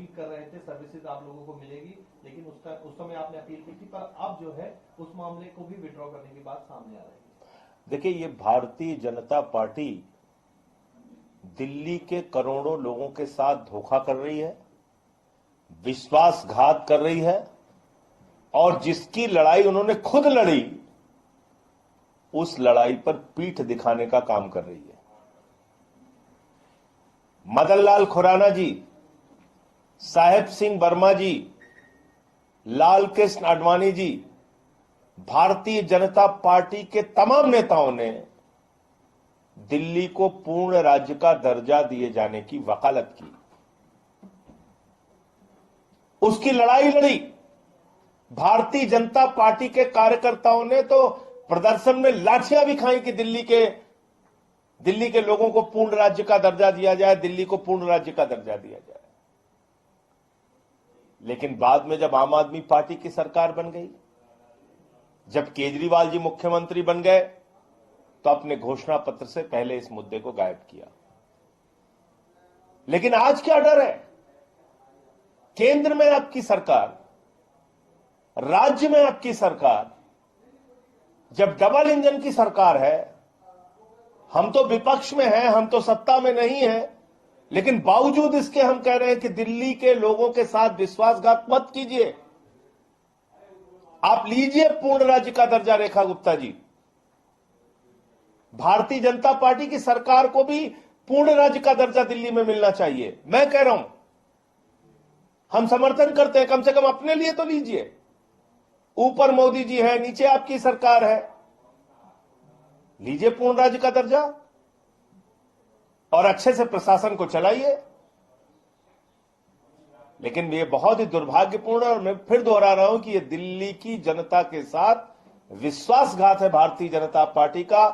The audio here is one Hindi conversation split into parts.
अपील कर रहे थे सर्विसेज आप लोगों को मिलेगी, लेकिन उस समय आपने अपील की थी, पर अब जो है उस मामले को भी विड्रॉ करने की बात सामने आ रही है। देखिए, ये भारतीय जनता पार्टी दिल्ली के करोड़ों लोगों के साथ धोखा कर रही है, विश्वासघात कर रही है, और जिसकी लड़ाई उन्होंने खुद लड़ी उस लड़ाई पर पीठ दिखाने का काम कर रही है। मदन लाल खुराना जी, साहेब सिंह वर्मा जी, लाल कृष्ण आडवाणी जी, भारतीय जनता पार्टी के तमाम नेताओं ने दिल्ली को पूर्ण राज्य का दर्जा दिए जाने की वकालत की, उसकी लड़ाई लड़ी। भारतीय जनता पार्टी के कार्यकर्ताओं ने तो प्रदर्शन में लाठियां भी खाई कि दिल्ली के लोगों को पूर्ण राज्य का दर्जा दिया जाए, दिल्ली को पूर्ण राज्य का दर्जा दिया जाए। लेकिन बाद में जब आम आदमी पार्टी की सरकार बन गई, जब केजरीवाल जी मुख्यमंत्री बन गए, तो अपने घोषणा पत्र से पहले इस मुद्दे को गायब किया। लेकिन आज क्या डर है? केंद्र में आपकी सरकार, राज्य में आपकी सरकार, जब डबल इंजन की सरकार है, हम तो विपक्ष में हैं, हम तो सत्ता में नहीं हैं, लेकिन बावजूद इसके हम कह रहे हैं कि दिल्ली के लोगों के साथ विश्वासघात मत कीजिए। आप लीजिए पूर्ण राज्य का दर्जा। रेखा गुप्ता जी, भारतीय जनता पार्टी की सरकार को भी पूर्ण राज्य का दर्जा दिल्ली में मिलना चाहिए। मैं कह रहा हूं, हम समर्थन करते हैं, कम से कम अपने लिए तो लीजिए। ऊपर मोदी जी है, नीचे आपकी सरकार है, लीजिए पूर्ण राज्य का दर्जा और अच्छे से प्रशासन को चलाइए। लेकिन ये बहुत ही दुर्भाग्यपूर्ण है, और मैं फिर दोहरा रहा हूं कि ये दिल्ली की जनता के साथ विश्वासघात है भारतीय जनता पार्टी का,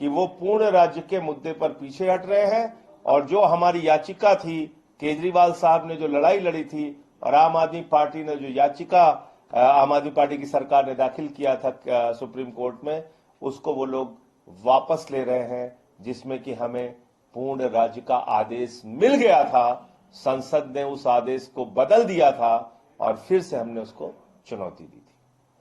कि वो पूर्ण राज्य के मुद्दे पर पीछे हट रहे हैं। और जो हमारी याचिका थी, केजरीवाल साहब ने जो लड़ाई लड़ी थी और आम आदमी पार्टी ने जो याचिका आम आदमी पार्टी की सरकार ने दाखिल किया था सुप्रीम कोर्ट में, उसको वो लोग वापस ले रहे हैं, जिसमें कि हमें पूर्ण राज्य का आदेश मिल गया था। संसद ने उस आदेश को बदल दिया था और फिर से हमने उसको चुनौती दी थी।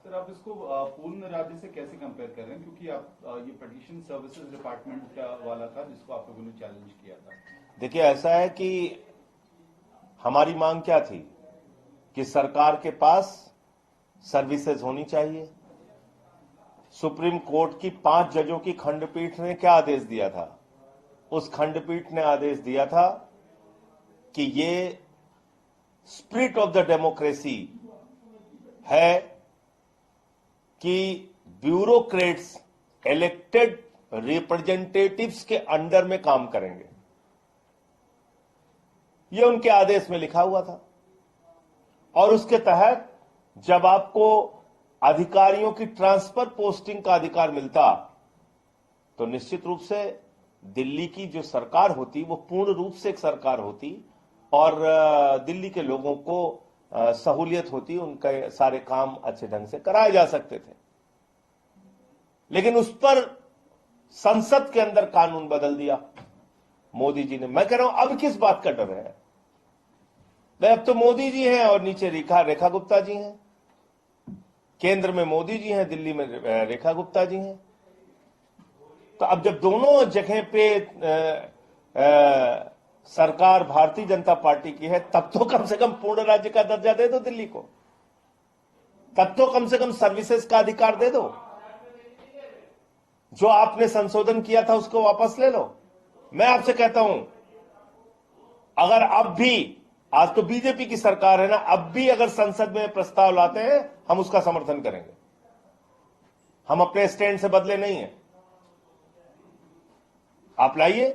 सर, आप इसको पूर्ण राज्य से कैसे कंपेयर कर रहे हैं? क्योंकि आप ये पिटीशन सर्विसेज डिपार्टमेंट वाला था जिसको आप लोगों ने चैलेंज किया था। देखिए, ऐसा है कि हमारी मांग क्या थी कि सरकार के पास सर्विसेज होनी चाहिए। सुप्रीम कोर्ट की 5 जजों की खंडपीठ ने क्या आदेश दिया था? उस खंडपीठ ने आदेश दिया था कि ये स्पिरिट ऑफ द डेमोक्रेसी है कि ब्यूरोक्रेट्स इलेक्टेड रिप्रेजेंटेटिव्स के अंडर में काम करेंगे। ये उनके आदेश में लिखा हुआ था। और उसके तहत जब आपको अधिकारियों की ट्रांसफर पोस्टिंग का अधिकार मिलता, तो निश्चित रूप से दिल्ली की जो सरकार होती वो पूर्ण रूप से एक सरकार होती और दिल्ली के लोगों को सहूलियत होती, उनके सारे काम अच्छे ढंग से कराए जा सकते थे। लेकिन उस पर संसद के अंदर कानून बदल दिया मोदी जी ने। मैं कह रहा हूं, अब किस बात का डर है? अब तो मोदी जी हैं और नीचे रेखा गुप्ता जी हैं। केंद्र में मोदी जी हैं, दिल्ली में रेखा गुप्ता जी हैं। तो अब जब दोनों जगह पे सरकार भारतीय जनता पार्टी की है, तब तो कम से कम पूर्ण राज्य का दर्जा दे दो दिल्ली को, तब तो कम से कम सर्विसेज का अधिकार दे दो। जो आपने संशोधन किया था उसको वापस ले लो। मैं आपसे कहता हूं, अगर अब भी, आज तो बीजेपी की सरकार है ना, अब भी अगर संसद में प्रस्ताव लाते हैं, हम उसका समर्थन करेंगे। हम अपने स्टैंड से बदले नहीं हैं। आप लाइए,